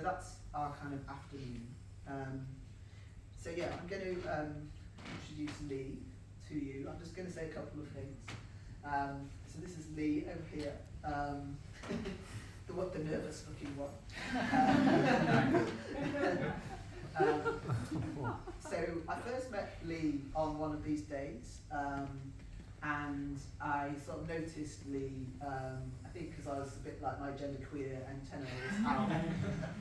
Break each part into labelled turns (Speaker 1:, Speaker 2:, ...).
Speaker 1: that's our kind of afternoon. So yeah, I'm going to introduce Lee to you. I'm just going to say a couple of things. So this is Lee over here, the nervous looking one. So I first met Lee on one of these days, and I sort of noticed Lee, I think because I was a bit like my genderqueer antenna was out,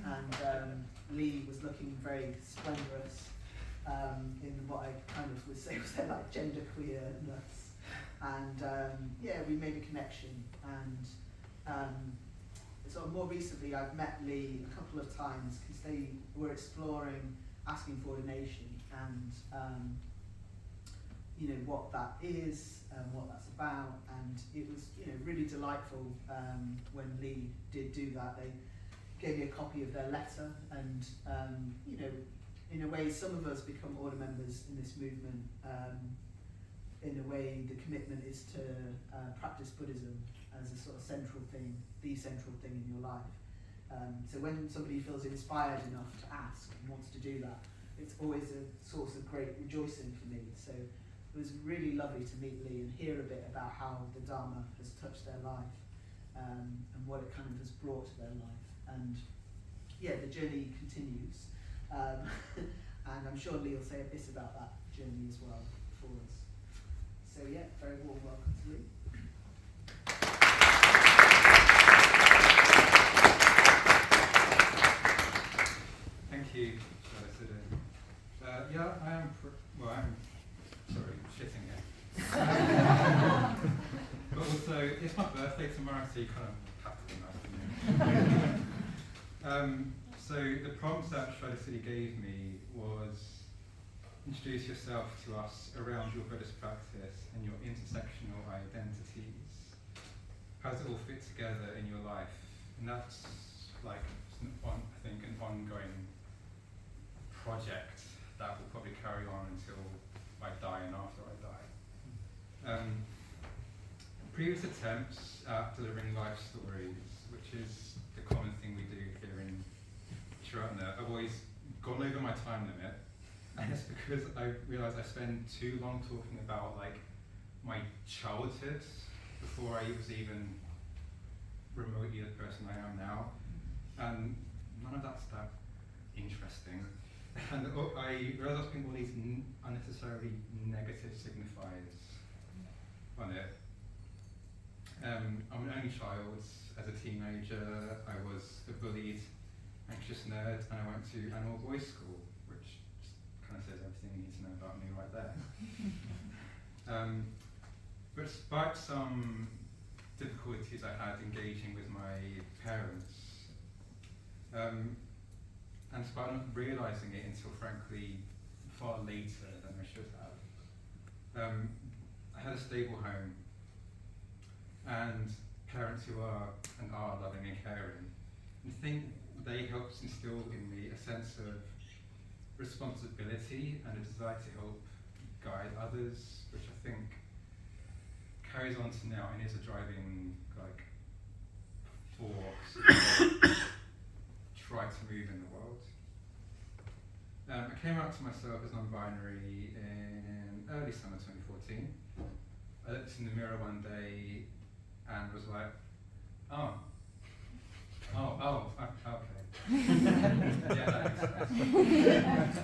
Speaker 1: and Lee was looking very splendourous in what I kind of would say was their like genderqueerness, and yeah, we made a connection, and sort of more recently I've met Lee a couple of times because they were exploring asking for ordination and you know what that is and what that's about, and it was really delightful when Lee did do that. They gave me a copy of their letter, and in a way some of us become order members in this movement. In a way the commitment is to practice Buddhism as a sort of central thing, the central thing in your life. So when somebody feels inspired enough to ask and wants to do that, it's always a source of great rejoicing for me. So it was really lovely to meet Lee and hear a bit about how the Dharma has touched their life, and what it kind of has brought to their life. And yeah, the journey continues. And I'm sure Lee will say a bit about that journey as well for us. So yeah, very warm welcome to Lee.
Speaker 2: Thank you, Shraddhasiddhi. Yeah, I'm sorry, shitting it. But also, it's my birthday tomorrow, so you kind of have to be nice to me. So the prompt that Shraddhasiddhi gave me was, introduce yourself to us around your Buddhist practice and your intersectional identities. How does it all fit together in your life? And that's like, I think, an ongoing project that will probably carry on until I die and after I die. Previous attempts at delivering life stories, which is the common thing we do here in Shraddha, I've always gone over my time limit, and it's because I realised I spend too long talking about like my childhood before I was even remotely the person I am now, and none of that's that interesting. And I realised I was putting all these unnecessarily negative signifiers on it. I'm an only child. As a teenager, I was a bullied, anxious nerd, and I went to an all-boys school, which just kind of says everything you need to know about me right there. But despite some difficulties I had engaging with my parents, and despite not realising it until frankly far later than I should have, I had a stable home and parents who are loving and caring. And I think they helped instill in me a sense of responsibility and a desire to help guide others, which I think carries on to now and is a driving force to try to move in the world. I came out to myself as non-binary in early summer 2014. I looked in the mirror one day and was like, okay. Yeah, that makes sense.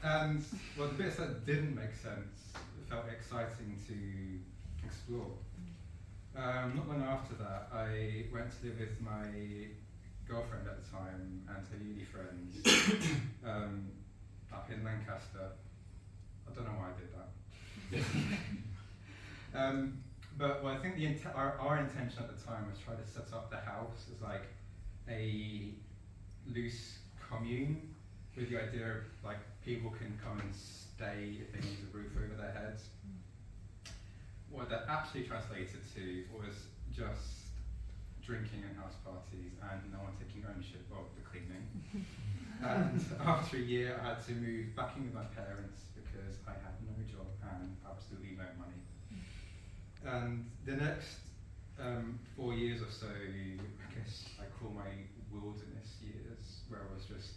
Speaker 2: And well, the bits that didn't make sense felt exciting to explore. Not long after that, I went to live with my girlfriend at the time and her uni friends up in Lancaster. I don't know why I did that. But well, I think our intention at the time was try to set up the house as like a loose commune with the idea of like people can come and stay if they need a roof over their heads. What that actually translated to was just drinking and house parties and no one taking ownership of the cleaning. And after a year I had to move back in with my parents because I had no job and absolutely no money. And the next 4 years or so, I guess I call my wilderness years where I was just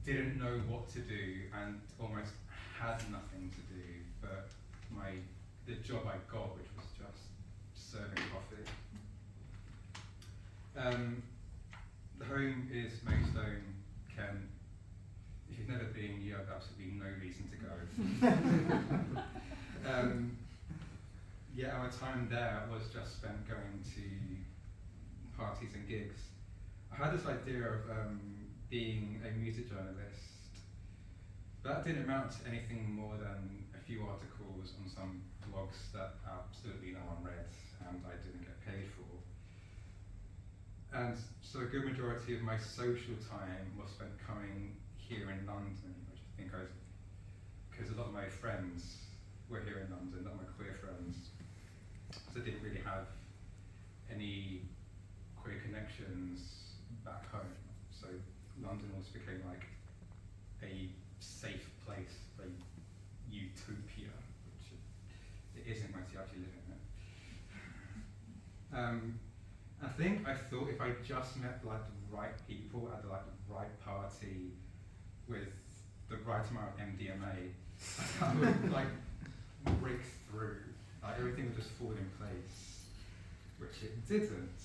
Speaker 2: didn't know what to do and almost had nothing to do, but the job I got, which was just serving coffee. The home is Maidstone, Kent. If you've never been, you have absolutely no reason to go. Yeah, our time there was just spent going to parties and gigs. I had this idea of being a music journalist. That didn't amount to anything more than a few articles on some blogs that absolutely no one read and I didn't get paid for. And so a good majority of my social time was spent coming here in London, which I think because a lot of my friends were here in London, not my queer friends, so I didn't really have any queer connections back home. So London almost became like a safe place, a utopia, which it isn't once you actually live in it. I think I thought if I just met like the right people at like the right party with the right amount of MDMA, I would like break through. Like everything would just fall in place, which it didn't.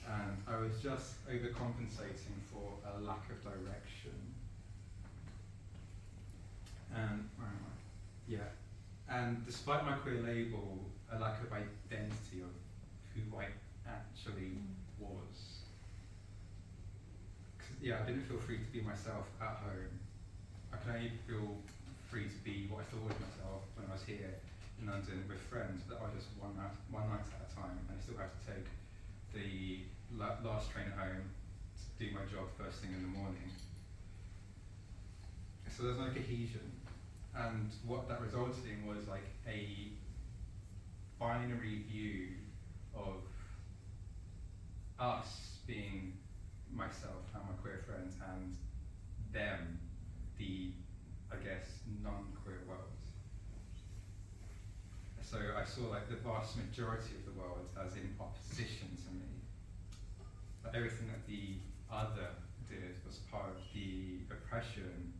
Speaker 2: And I was just overcompensating for a lack of direction. And where am I? Yeah. And despite my queer label, a lack of identity of who I actually was. Yeah, I didn't feel free to be myself at home. I could only feel free to be what I thought was myself when I was here in London with friends, but I was just one night at a time, and I still had to take the last train home to do my job first thing in the morning. So there's no cohesion, and what that resulted in was like a binary view of us being myself and my queer friends and them, the, I guess, non-queer world. So I saw like the vast majority of the world as in opposition to me. But everything that the other did was part of the oppression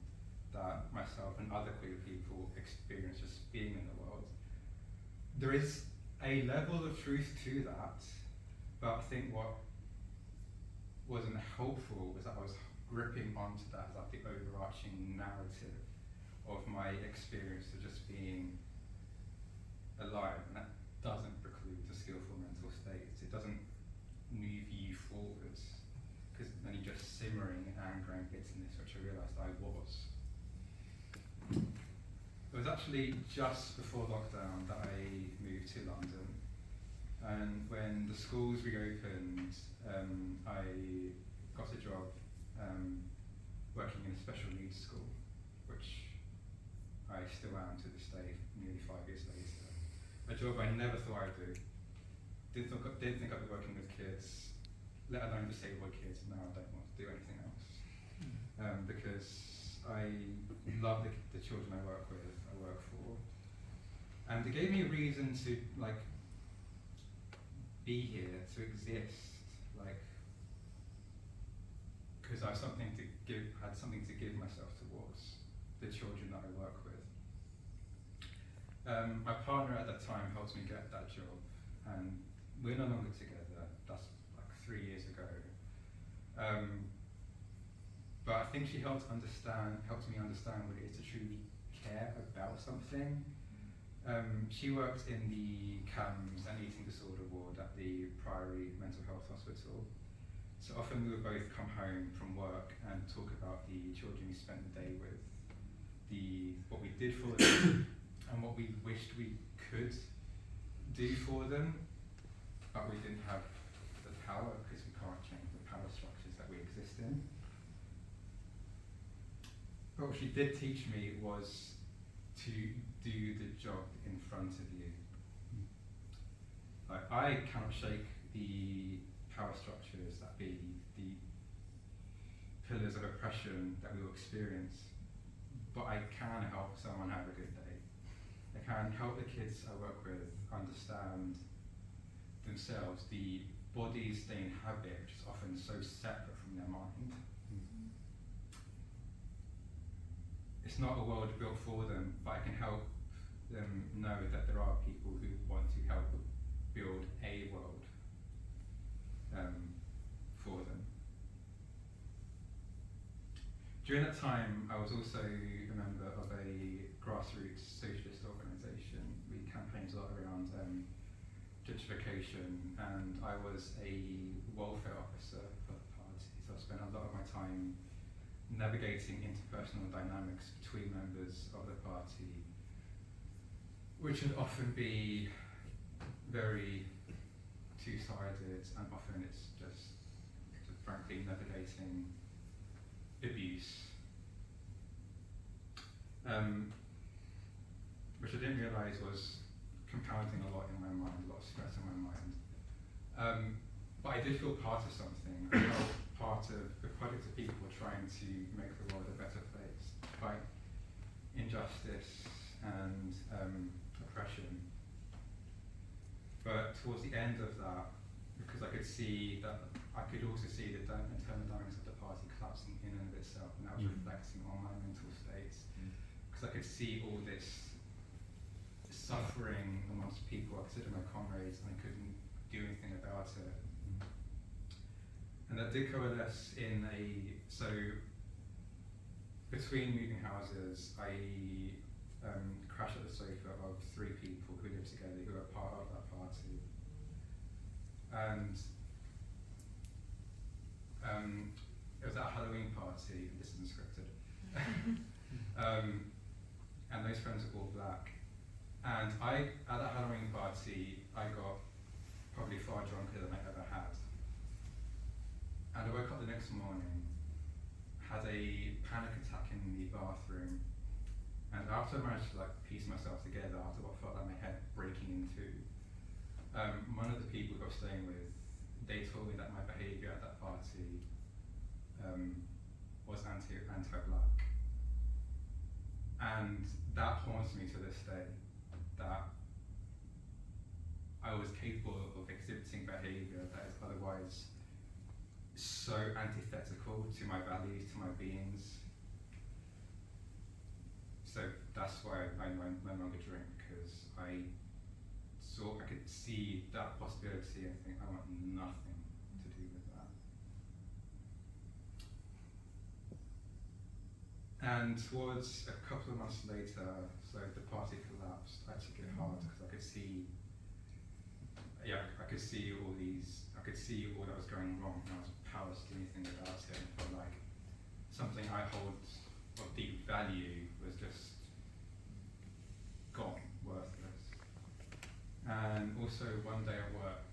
Speaker 2: that myself and other queer people experienced just being in the world. There is a level of truth to that, but I think what wasn't helpful was that I was gripping onto that as like the overarching narrative of my experience of just being alive, and that doesn't preclude the skillful mental states. It doesn't move you forwards, because then you're just simmering in anger and bitterness, which I realised I was. It was actually just before lockdown that I moved to London, and when the schools reopened, I got a job working in a special needs school, which I still am to this day, nearly 5 years later. A job I never thought I'd do. Didn't think I'd be working with kids, let alone disabled kids. Now I don't want to do anything else. Because I love the children I work for. And it gave me a reason to like be here, to exist, like, because I have something to give, had something to give myself towards the children that I work with. My partner at that time helped me get that job, and we're no longer together. That's like 3 years ago. But I think she helped me understand what it is to truly care about something. She worked in the CAMS and eating disorder ward at the Priory Mental Health Hospital. So often we would both come home from work and talk about the children we spent the day with, what we did for them, and what we wished we could do for them, but we didn't have the power because we can't change the power structures that we exist in. But what she did teach me was to do the job in front of you. Like, I cannot shake the power structures that be the pillars of oppression that we will experience, but I can help someone have a good day. I can help the kids I work with understand themselves, the bodies they inhabit, which is often so separate from their mind. It's not a world built for them, but I can help them know that there are people who want to help build a world for them. During that time, I was also a member of a grassroots socialist organisation. We campaigned a lot around gentrification, and I was a welfare officer for the party, so I spent a lot of my time navigating interpersonal dynamics between members of the party, which would often be very two-sided, and often it's just frankly navigating abuse, which I didn't realise was compounding a lot in my mind, a lot of stress in my mind. But I did feel part of something. I felt part of a project of people trying to make the world a better place, despite injustice and oppression. But towards the end of that, because I could see that, I could also see the internal dynamics of the party collapsing in and of itself, and that was reflecting on my mental states. Because I could see all this suffering amongst people I consider my comrades, and I couldn't do anything about it. And that did coalesce in so between moving houses, I crashed at the sofa of 3 people who lived together, who were part of that party. And it was at a Halloween party, this isn't scripted. And those friends were all black. And at that Halloween party, I got probably far drunker than I ever had. And I woke up the next morning, had a panic attack in the bathroom, and after I managed to piece myself together after what felt like my head breaking in two, one of the people who I was staying with, they told me that my behaviour at that party was anti-black. And that haunts me to this day, that I was capable of exhibiting behaviour that is otherwise so antithetical to my values, to my beings. So that's why I no longer drink, because I could see that possibility and think I want nothing to do with that. And towards a couple of months later, so the party collapsed, I took it hard because I could see all that was going wrong, and I was powerless to do anything about it. And felt like something I hold of deep value was just gone, worthless. And also one day at work,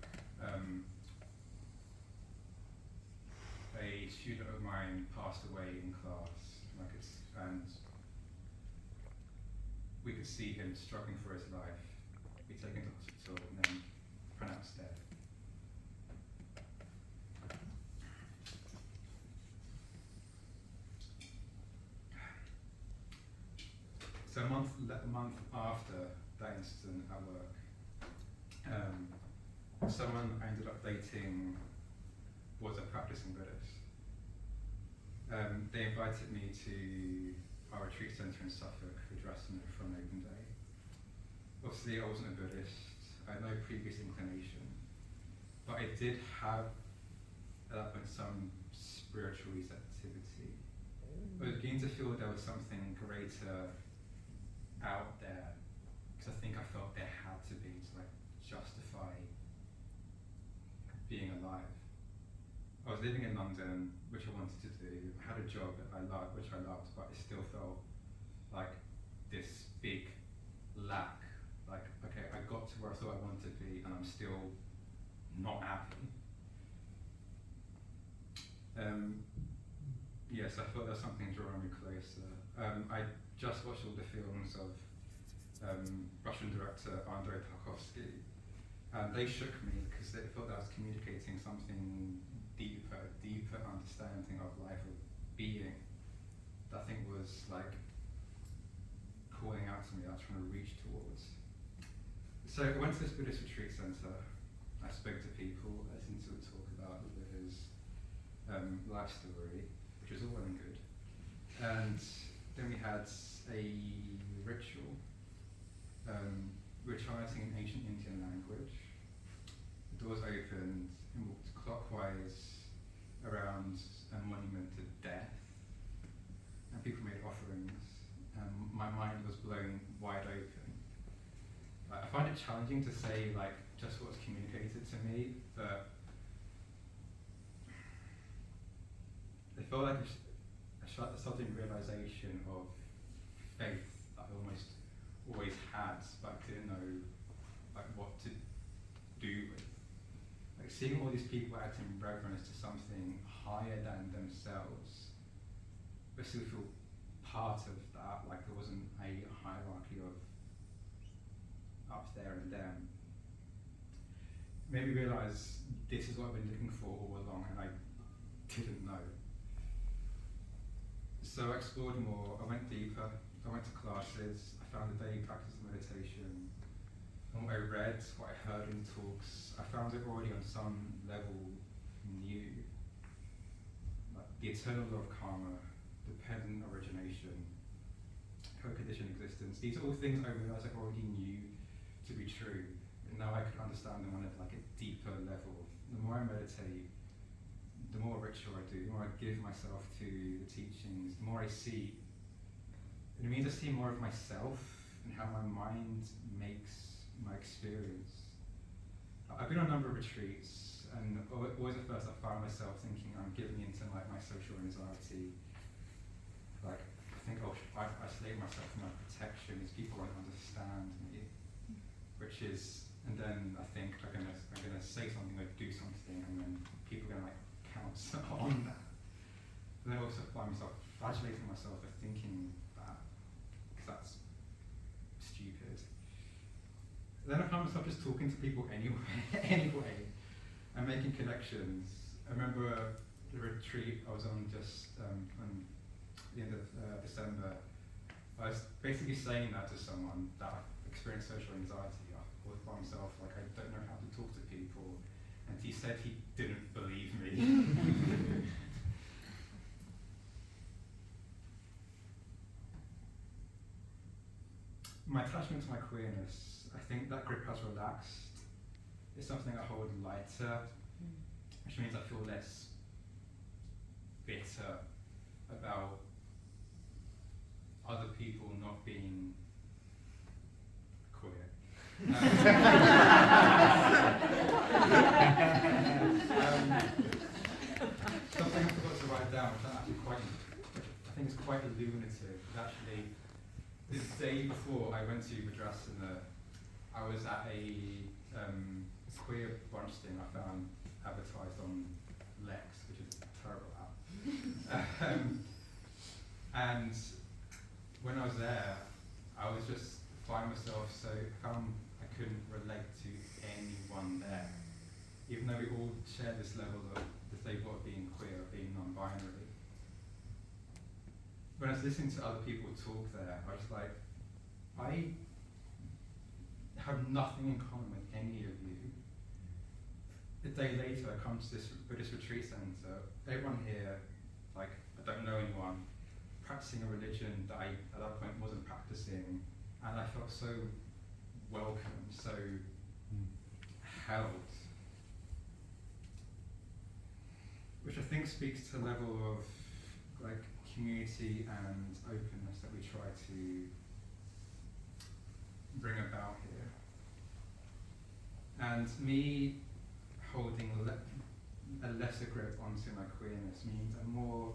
Speaker 2: a student of mine passed away in class, and we could see him struggling for his life, be taken to hospital, and then pronounced dead. So a month after that incident at work, someone I ended up dating was a practicing Buddhist. They invited me to our retreat centre in Suffolk for dressing for an open day. Obviously I wasn't a Buddhist, I had no previous inclination, but I did have at that point some spiritual receptivity. I was beginning to feel there was something greater out there, because I think I felt there had to be to justify being alive. I was living in London, which I wanted to do. I had a job that I loved, which I loved, but it still felt like this big lack. Okay, I got to where I thought I wanted to be, and I'm still not happy. Yes, I thought there was something drawing me closer. I just watched all the films of Russian director Andrei Tarkovsky, and they shook me because they felt that I was communicating something deeper understanding of life, of being, that I think was calling out to me, I was trying to reach towards. So I went to this Buddhist retreat centre, I spoke to people, I listened to a talk about the Buddha's life story, which was all well and good. And then we had a ritual. We were chanting an ancient Indian language. The doors opened and walked clockwise around a monument to death. And people made offerings. And my mind was blown wide open. I find it challenging to say just what's communicated to me, but it felt like a sudden realization of faith that I almost always had, but I didn't know what to do with. Seeing all these people acting reverence to something higher than themselves, but still feel part of that, there wasn't a hierarchy of up there and them. Made me realise this is what I've been looking for all along, and I didn't know. So I explored more, I went deeper, I went to classes, I found a daily practice of meditation, and what I read, what I heard in talks, I found it already on some level new. The eternal law of karma, dependent origination, co-conditioned existence, these are all things I realised I already knew to be true, and now I could understand them on a deeper level. The more I meditate, the more ritual I do, the more I give myself to the teachings, the more I see. And it means I see more of myself and how my mind makes my experience. I've been on a number of retreats, and always at first I found myself thinking I'm giving into my social anxiety. I think I isolate myself from my protection, these people won't understand me. Which is, and then I think I'm gonna say something, do something, and then people are gonna pounce on that. And then I also find myself flagellating myself for thinking that, because that's stupid. Then I found myself just talking to people anyway, and making connections. I remember the retreat I was on just on the end of December. I was basically saying that to someone that I experienced social anxiety. I thought by myself, I don't know how to talk to people, and he said he didn't believe me. My attachment to my queerness, I think that grip has relaxed. It's something I hold lighter, which means I feel less bitter about other people not being queer. Something I forgot to write down, which I think is quite illuminative. Actually, the day before I went to Shraddhasiddhi, I was at a queer brunch thing I found advertised on Lex, which is a terrible app. And when I was there, I was just finding myself I couldn't relate to anyone there, even though we all share this level of this label of being queer, of being non-binary. When I was listening to other people talk there, I was like, I have nothing in common with any of you. A day later, I come to this Buddhist retreat centre. Everyone here, I don't know anyone, practicing a religion that I, at that point, wasn't practicing, and I felt so welcome, so held. Which I think speaks to the level of community and openness that we try to bring about here. And me holding a lesser grip onto my queerness means I'm more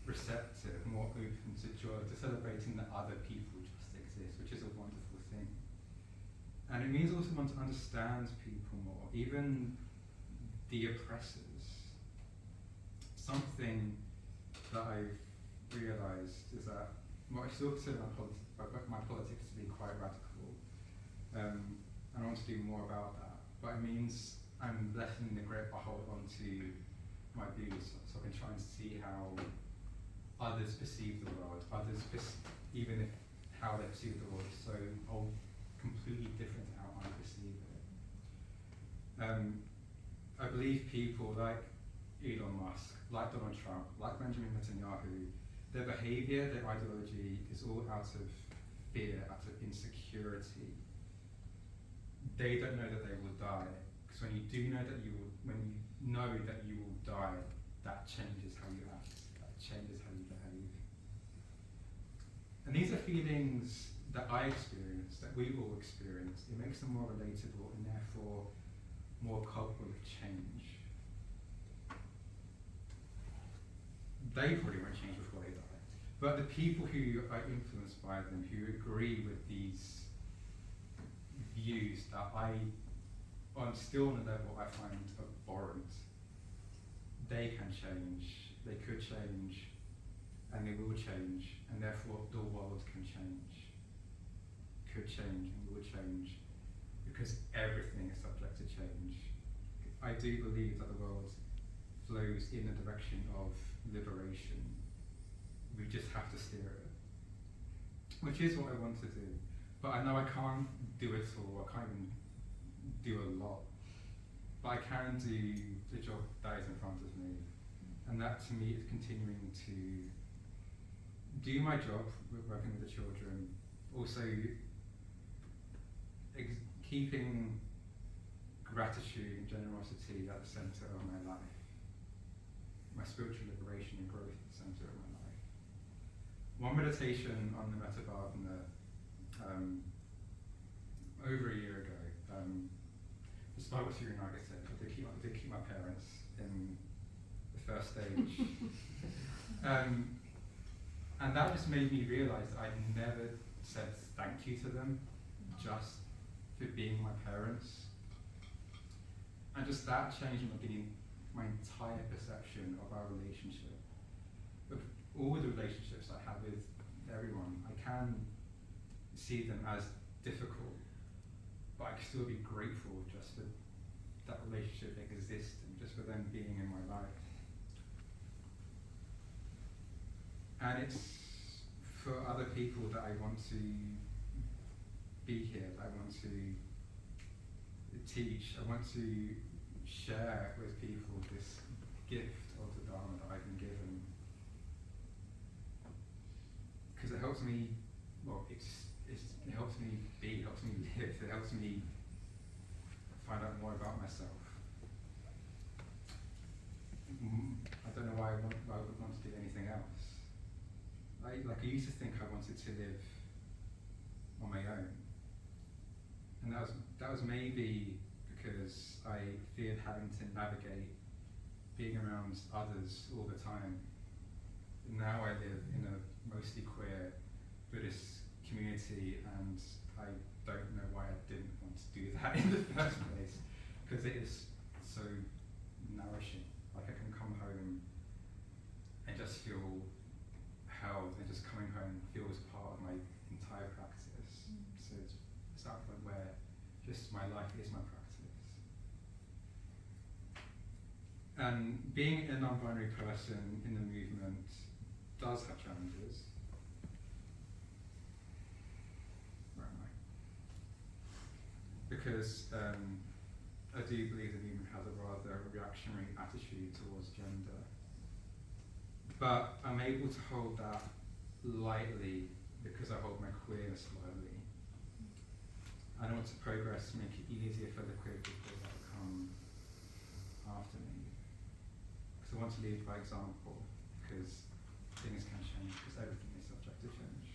Speaker 2: receptive, more open to joy, to celebrating that other people just exist, which is a wonderful thing. And it means also want to understand people more, even the oppressors. Something that I've realised is that I still consider my politics to be quite radical, and I want to do more about that. But it means I'm lessening the grip I hold on to my views, so I can try and see how others perceive the world, even if how they perceive the world is so completely different to how I perceive it. I believe people like Elon Musk, like Donald Trump, like Benjamin Netanyahu, their behaviour, their ideology is all out of fear, out of insecurity. They don't know that they will die, because when you do know that you will, when you know that you will die, that changes how you act, that changes how you behave. And these are feelings that I experience, that we all experience. It makes them more relatable and therefore more culpable of change. They probably won't change before they die. But the people who are influenced by them, who agree with these views that I'm still on a level I find abhorrent, they can change, they could change, and they will change, and therefore the world can change, could change and will change, because everything is subject to change. I do believe that the world flows in the direction of liberation. We just have to steer it, which is what I want to do. But I know I can't do it all, I can't even do a lot. But I can do the job that is in front of me. And that to me is continuing to do my job, working with the children, also keeping gratitude and generosity at the centre of my life. My spiritual liberation and growth at the centre of my life. One meditation on the Metta Bhavana over a year ago, despite what Sri Naga said, I did keep my parents in the first stage. And that just made me realise that I'd never said thank you to them just for being my parents. And just that changed my entire perception of our relationship. Of all the relationships I have with everyone, I can see them as difficult, but I can still be grateful just for that relationship existing, just for them being in my life. And it's for other people that I want to be here, that I want to teach, I want to share with people this gift of the Dharma that I've been given. Because it helps me, well, it helps me be, it helps me live, it helps me find out more about myself. I don't know why I would want to do anything else. I used to think I wanted to live on my own. And that was maybe because I feared having to navigate being around others all the time. Now I live in a mostly queer Buddhist community, and I don't know why I didn't want to do that in the first place, because it is so nourishing. Like I can come home and just feel held, and just coming home feels part of my entire practice. So it's that point where just my life is my practice. And being a non-binary person in the movement does have challenges. Where am I? Because I do believe the movement has a rather reactionary attitude towards gender. But I'm able to hold that lightly because I hold my queerness lightly. I want to progress, make it easier for the queer people that come after me. Because I want to lead by example, because things can change, because everything is subject to change.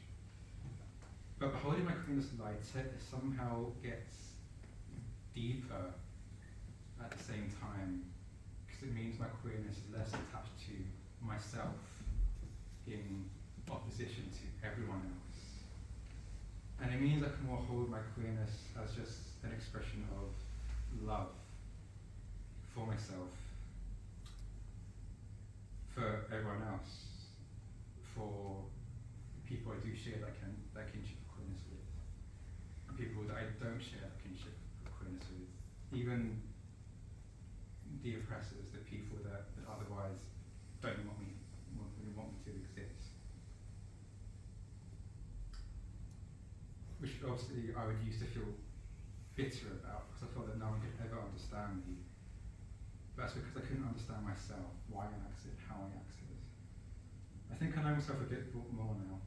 Speaker 2: But by holding my queerness light, it somehow gets deeper at the same time, because it means my queerness is less attached to myself in opposition to everyone else. And it means I can more hold my queerness as just an expression of love for myself, for everyone else, for people I do share that kinship of queerness with, and people that I don't share that kinship of queerness with, even the oppressors, the people that otherwise don't want me to exist. Which obviously I would used to feel bitter about, because I thought that no one could ever understand me. But that's because I couldn't understand myself, why I acted, how I acted. I think I know myself a bit more now,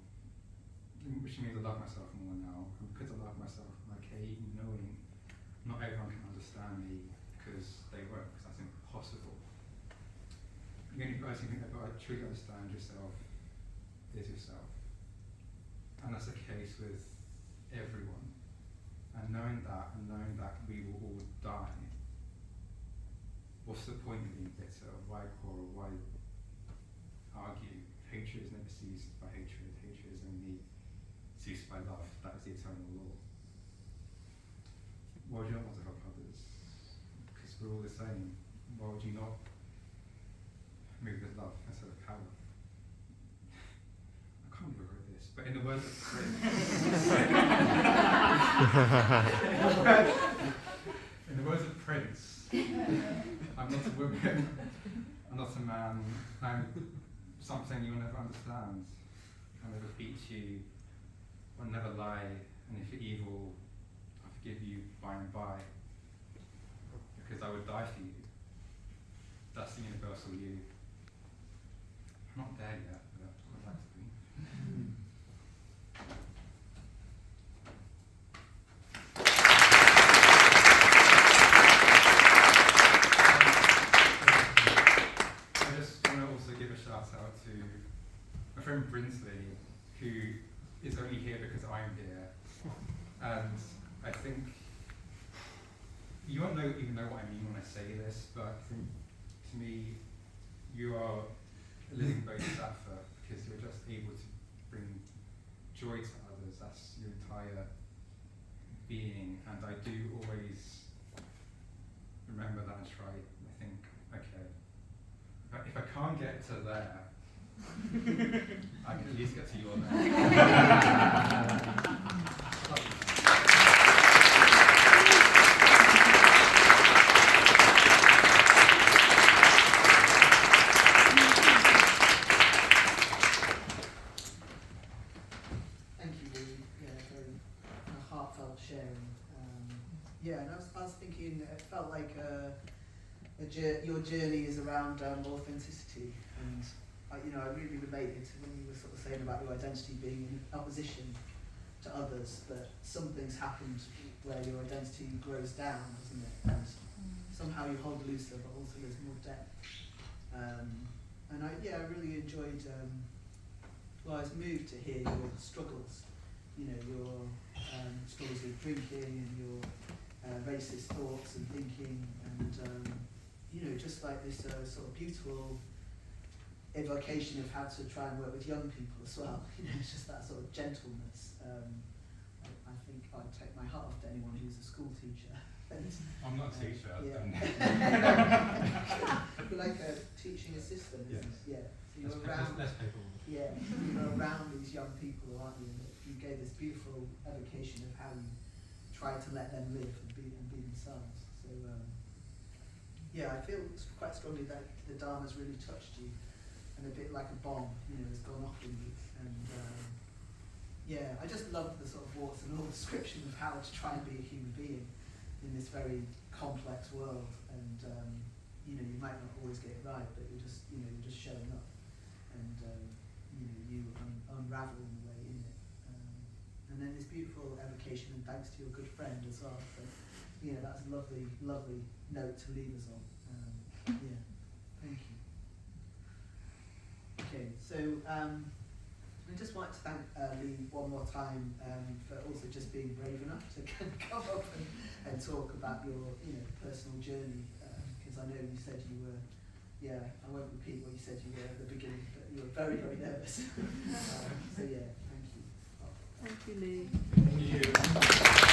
Speaker 2: which means I love myself more now. And because I love myself, I'm okay even knowing not everyone can understand me, because they won't, because that's impossible. The only person who can ever truly understand yourself is yourself. And that's the case with everyone. And knowing that we will all die, what's the point of being bitter? Why quarrel? Why argue? Hatred is never ceased by hatred. Hatred is only ceased by love. That is the eternal law. Why would you not want to help others? Because we're all the same. Why would you not move with love instead of power? I can't believe I wrote this, but in the words of Prince, in the words of Prince, I'm not a woman, I'm not a man, I'm something you'll never understand. I'll never beat you, I'll never lie, and if you're evil, I'll forgive you by and by, because I would die for you. That's the universal you. I'm not there yet, but I'd like to be. I just want to also give a shout out to my friend Brinsley, who is only here because I'm here. And I think you won't even know what I mean when I say this, but to me, you are a living bodhisattva, because you're just able to bring joy to others. That's your entire being, and I do always remember that and try. I think, okay, if I can't get to there, I can at least get to your there.
Speaker 1: Your journey is around authenticity, and I really related to when you were sort of saying about your identity being in opposition to others, that some things happened where your identity grows down, doesn't it? And somehow you hold looser, but also there's more depth. And I really enjoyed. I was moved to hear your struggles. Your struggles with drinking and your racist thoughts and thinking, and just like this sort of beautiful evocation of how to try and work with young people as well. It's just that sort of gentleness. I think I'd take my hat off to anyone who's a school teacher.
Speaker 2: I'm not a teacher.
Speaker 1: Yeah. You're like a teaching assistant, isn't it? Yeah. So you're around.
Speaker 2: Less people.
Speaker 1: Yeah. You're around these young people, aren't you? And you gave this beautiful evocation of how you try to let them live and be themselves. So I feel quite strongly that the Dharma's really touched you, and a bit like a bomb, has gone off in you. And I just love the sort of warts and all description of how to try and be a human being in this very complex world. And you might not always get it right, but you're just showing up, and you unravel the way in it. And then this beautiful evocation, and thanks to your good friend as well. So that's a lovely, lovely note to leave us on. Thank you. Okay, so I just want to thank Lee one more time for also just being brave enough to come up and talk about your personal journey, because I know you said you were, I won't repeat what you said you were at the beginning, but you were very, very nervous. Thank you.
Speaker 3: Thank you, Lee.
Speaker 2: Thank you.